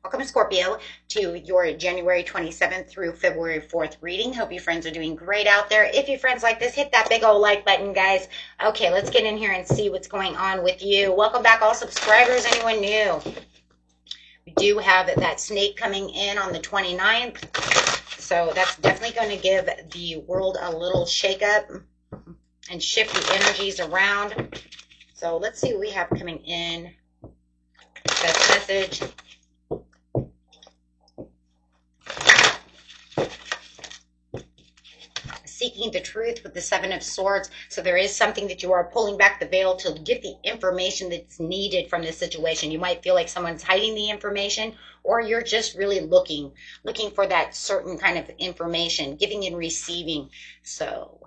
Welcome, Scorpio, to your January 27th through February 4th reading. Hope you friends are doing great out there. If you friends like this, hit that big old like button, guys. Okay, let's get in here and see what's going on with you. Welcome back, all subscribers. Anyone new? We do have that snake coming in on the 29th. So that's definitely going to give the world a little shake up and shift the energies around. So let's see what we have coming in. Best message. Seeking the truth with the Seven of Swords. So there is something that you are pulling back the veil to get the information that's needed from this situation. You might feel like someone's hiding the information, or you're just really looking for that certain kind of information, giving and receiving. So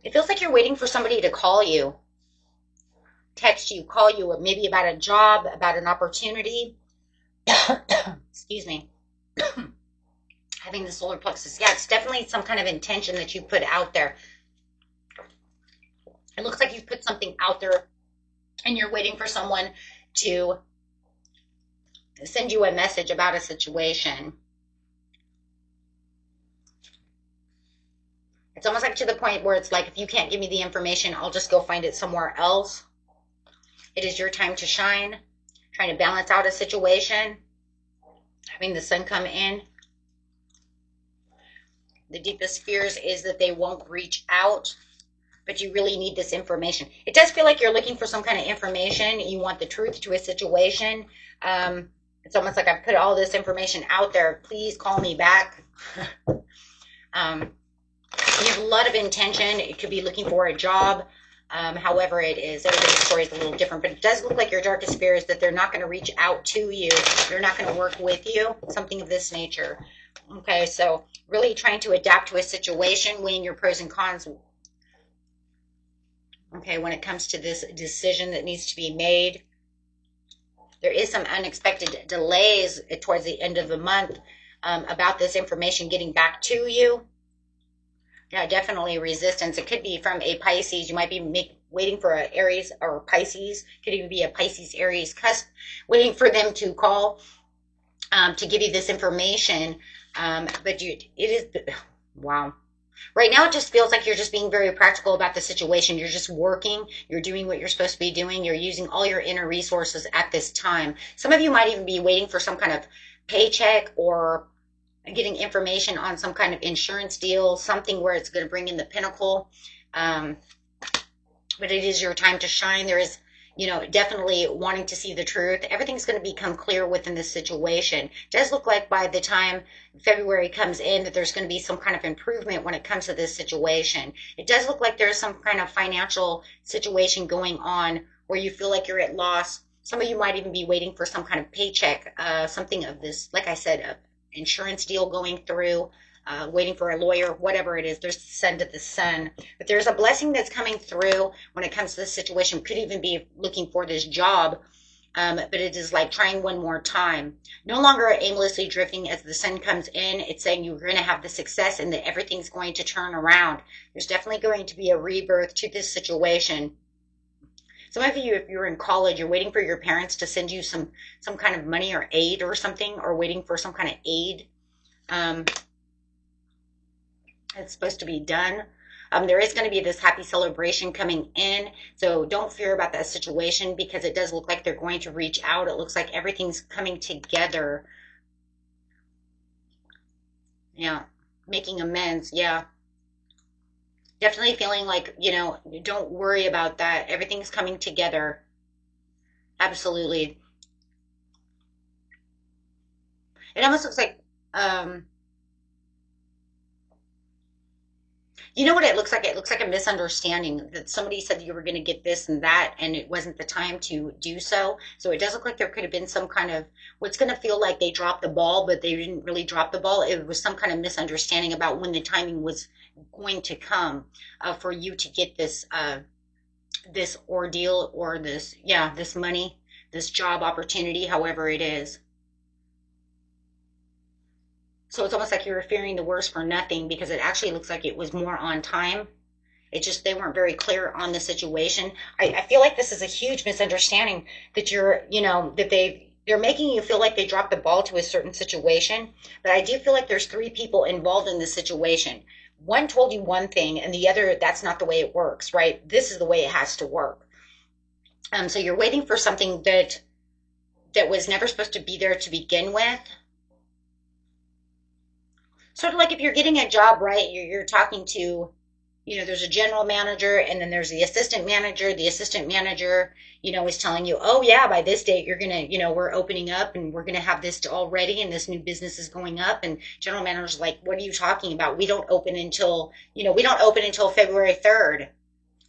it feels like you're waiting for somebody to call you, text you, call you, maybe about a job, about an opportunity. Excuse me. Having the solar plexus. Yeah, it's definitely some kind of intention that you put out there. It looks like you put something out there and you're waiting for someone to send you a message about a situation. It's almost like to the point where it's like, if you can't give me the information, I'll just go find it somewhere else. It is your time to shine. Trying to balance out a situation. Having the sun come in. The deepest fears is that they won't reach out, but you really need this information. It does feel like you're looking for some kind of information. You want the truth to a situation. It's almost like I've put all this information out there. Please call me back. You have a lot of intention. It could be looking for a job. However it is, everybody's story is a little different, but it does look like your darkest fear is that they're not going to reach out to you. They're not going to work with you. Something of this nature. Okay, so really trying to adapt to a situation, weighing your pros and cons. Okay, when it comes to this decision that needs to be made, there is some unexpected delays towards the end of the month about this information getting back to you. Yeah, definitely resistance. It could be from a Pisces. You might be waiting for an Aries or Pisces. Could even be a Pisces Aries cusp, waiting for them to call to give you this information. But it is, wow. Right now, it just feels like you're just being very practical about the situation. You're just working. You're doing what you're supposed to be doing. You're using all your inner resources at this time. Some of you might even be waiting for some kind of paycheck or getting information on some kind of insurance deal, something where it's going to bring in the pinnacle. But it is your time to shine. There is, definitely wanting to see the truth. Everything's going to become clear within this situation. It does look like by the time February comes in that there's going to be some kind of improvement when it comes to this situation. It does look like there's some kind of financial situation going on where you feel like you're at loss. Some of you might even be waiting for some kind of paycheck, something of this, like I said, insurance deal going through, waiting for a lawyer, whatever it is. There's the sun to the sun. But there's a blessing that's coming through when it comes to this situation. Could even be looking for this job, but it is like trying one more time. No longer aimlessly drifting as the sun comes in. It's saying you're going to have the success and that everything's going to turn around. There's definitely going to be a rebirth to this situation. Some of you, if you're in college, you're waiting for your parents to send you some kind of money or aid or something, or waiting for some kind of aid. It's supposed to be done. There is going to be this happy celebration coming in. So don't fear about that situation because it does look like they're going to reach out. It looks like everything's coming together. Yeah. Making amends. Yeah. Definitely feeling like, don't worry about that. Everything's coming together. Absolutely. It almost looks like, you know what it looks like? It looks like a misunderstanding that somebody said you were going to get this and that, and it wasn't the time to do so. So it does look like there could have been some kind of, what's going to feel like they dropped the ball, but they didn't really drop the ball. It was some kind of misunderstanding about when the timing was going to come for you to get this this ordeal or this money, this job opportunity, however it is. So it's almost like you were fearing the worst for nothing because it actually looks like it was more on time. It's just they weren't very clear on the situation. I feel like this is a huge misunderstanding that that they're making you feel like they dropped the ball to a certain situation. But I do feel like there's three people involved in this situation. One told you one thing and the other, that's not the way it works, right? This is the way it has to work. So you're waiting for something that was never supposed to be there to begin with. Sort of like if you're getting a job, right? You're talking to, there's a general manager and then there's the assistant manager. The assistant manager, is telling you, oh yeah, by this date you're gonna, we're opening up and we're gonna have this all ready and this new business is going up. And general manager's like, what are you talking about? We don't open until February 3rd.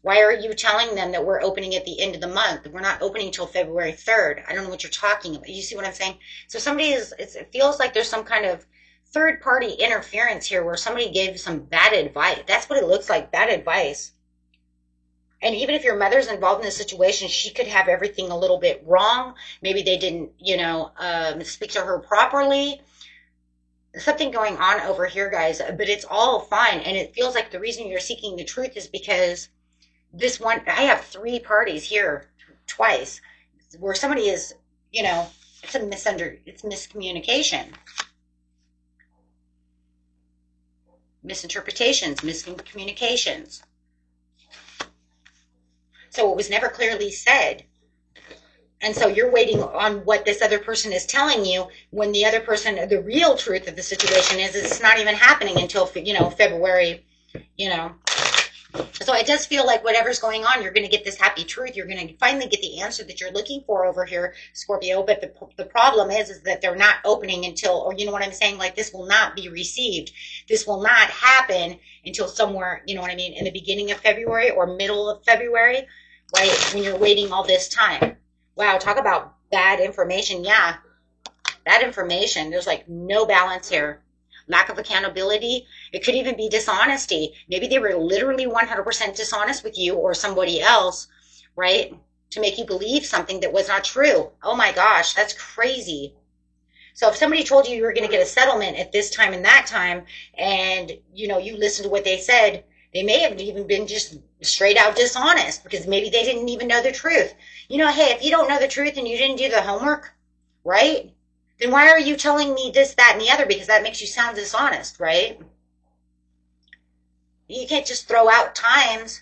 Why are you telling them that we're opening at the end of the month? We're not opening till February 3rd. I don't know what you're talking about. You see what I'm saying? So it feels like there's some kind of third party interference here where somebody gave some bad advice. That's what it looks like, bad advice. And even if your mother's involved in this situation, she could have everything a little bit wrong. Maybe they didn't, speak to her properly. There's something going on over here, guys, but it's all fine. And it feels like the reason you're seeking the truth is because I have three parties here twice where somebody is, it's miscommunication, misinterpretations, miscommunications. So it was never clearly said. And so you're waiting on what this other person is telling you when the other person, the real truth of the situation is it's not even happening until, February, So it does feel like whatever's going on, you're going to get this happy truth. You're going to finally get the answer that you're looking for over here, Scorpio. But the problem is that they're not opening until, or you know what I'm saying? Like this will not be received. This will not happen until somewhere, you know what I mean, in the beginning of February or middle of February, right? When you're waiting all this time. Wow, talk about bad information. Yeah, bad information. There's like no balance here. Lack of accountability. It could even be dishonesty. Maybe they were literally 100% dishonest with you or somebody else, right? To make you believe something that was not true. Oh my gosh, that's crazy. So if somebody told you were going to get a settlement at this time and that time, and you listened to what they said, they may have even been just straight out dishonest because maybe they didn't even know the truth. Hey, if you don't know the truth and you didn't do the homework, right? Then why are you telling me this, that, and the other? Because that makes you sound dishonest, right? You can't just throw out times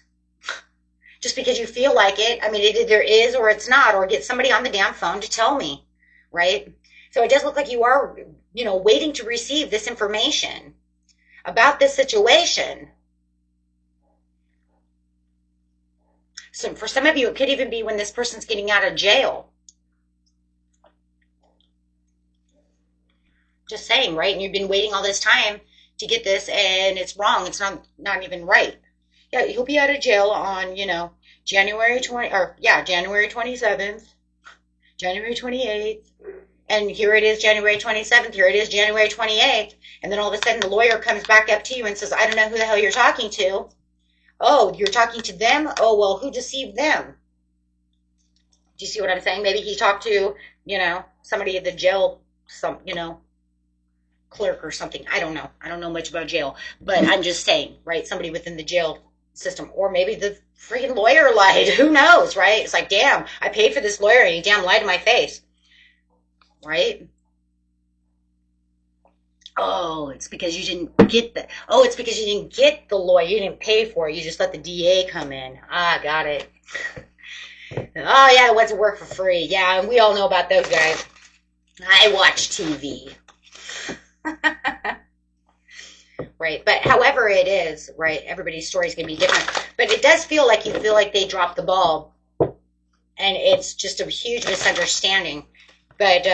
just because you feel like it. I mean, it either is or it's not, or get somebody on the damn phone to tell me, right? So it does look like you are, waiting to receive this information about this situation. So for some of you, it could even be when this person's getting out of jail. Just saying, right? And you've been waiting all this time to get this, and it's wrong. It's not even right. Yeah, he'll be out of jail on, January 27th, January 28th, and here it is January 27th, here it is January 28th, and then all of a sudden the lawyer comes back up to you and says, I don't know who the hell you're talking to. Oh, you're talking to them? Oh, well, who deceived them? Do you see what I'm saying? Maybe he talked to, somebody at the jail, clerk or something. I don't know. I don't know much about jail, but I'm just saying, right? Somebody within the jail system, or maybe the freaking lawyer lied. Who knows, right? It's like, damn, I paid for this lawyer and he damn lied to my face, right? Oh, it's because you didn't get it's because you didn't get the lawyer. You didn't pay for it. You just let the DA come in. Ah, got it. Oh, yeah, the ones that work for free. Yeah, we all know about those guys. I watch TV. Right, but however it is, right, everybody's story is going to be different. But it does feel like you feel like they dropped the ball. And it's just a huge misunderstanding. But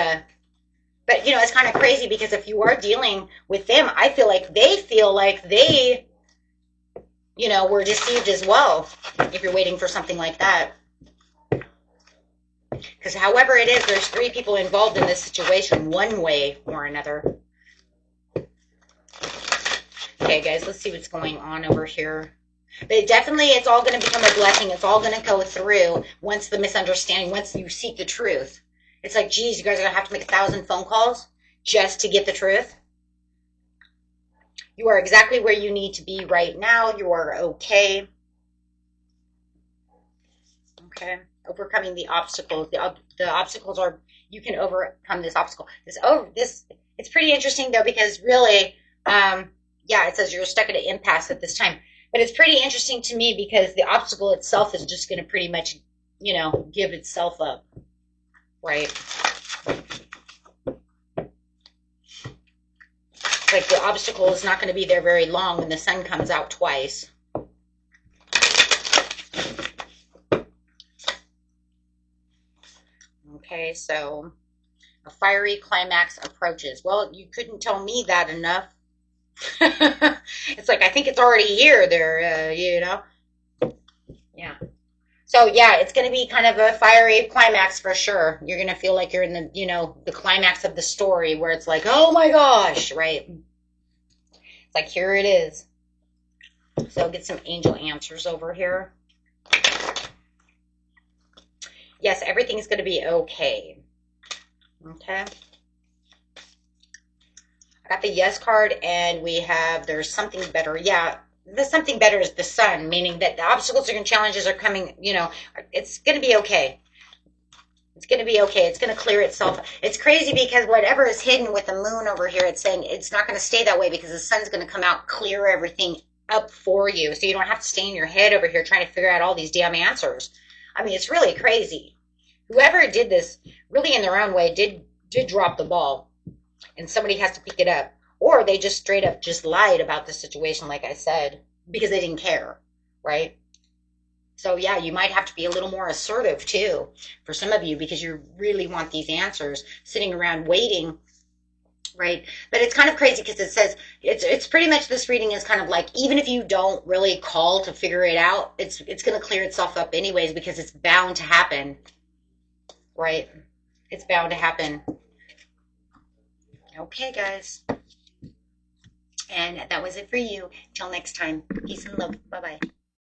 it's kind of crazy because if you are dealing with them, I feel like they were deceived as well, if you're waiting for something like that. Because however it is, there's three people involved in this situation one way or another. Okay, guys, let's see what's going on over here. But definitely, it's all going to become a blessing. It's all going to go through once the misunderstanding, once you seek the truth. It's like, geez, you guys are going to have to make 1,000 phone calls just to get the truth. You are exactly where you need to be right now. You are okay. Okay. Overcoming the obstacles. The obstacles are, you can overcome this obstacle. This, it's pretty interesting though, because really, yeah, it says you're stuck at an impasse at this time. But it's pretty interesting to me because the obstacle itself is just going to pretty much, you know, give itself up, right? Like the obstacle is not going to be there very long when the sun comes out twice. Okay, so a fiery climax approaches. Well, you couldn't tell me that enough. It's like, I think it's already here there, you know? Yeah. So, yeah, it's going to be kind of a fiery climax for sure. You're going to feel like you're in the, you know, the climax of the story where it's like, oh my gosh, right? It's like, here it is. So, get some angel answers over here. Yes, everything's going to be okay. Okay. I got the yes card, and we have there's something better. Yeah, the something better is the sun, meaning that the obstacles and challenges are coming, you know, it's going to be okay. It's going to be okay. It's going to clear itself. It's crazy because whatever is hidden with the moon over here, it's saying it's not going to stay that way because the sun's going to come out, clear everything up for you. So you don't have to stay in your head over here trying to figure out all these damn answers. I mean, it's really crazy. Whoever did this, really in their own way, did drop the ball. And somebody has to pick it up. Or they just straight up just lied about the situation, like I said, because they didn't care, right? So, yeah, you might have to be a little more assertive, too, for some of you, because you really want these answers, sitting around waiting, right? But it's kind of crazy because it says, it's pretty much, this reading is kind of like, even if you don't really call to figure it out, it's going to clear itself up anyways because it's bound to happen, right? It's bound to happen. Okay, guys. And that was it for you. Till next time. Peace and love. Bye-bye.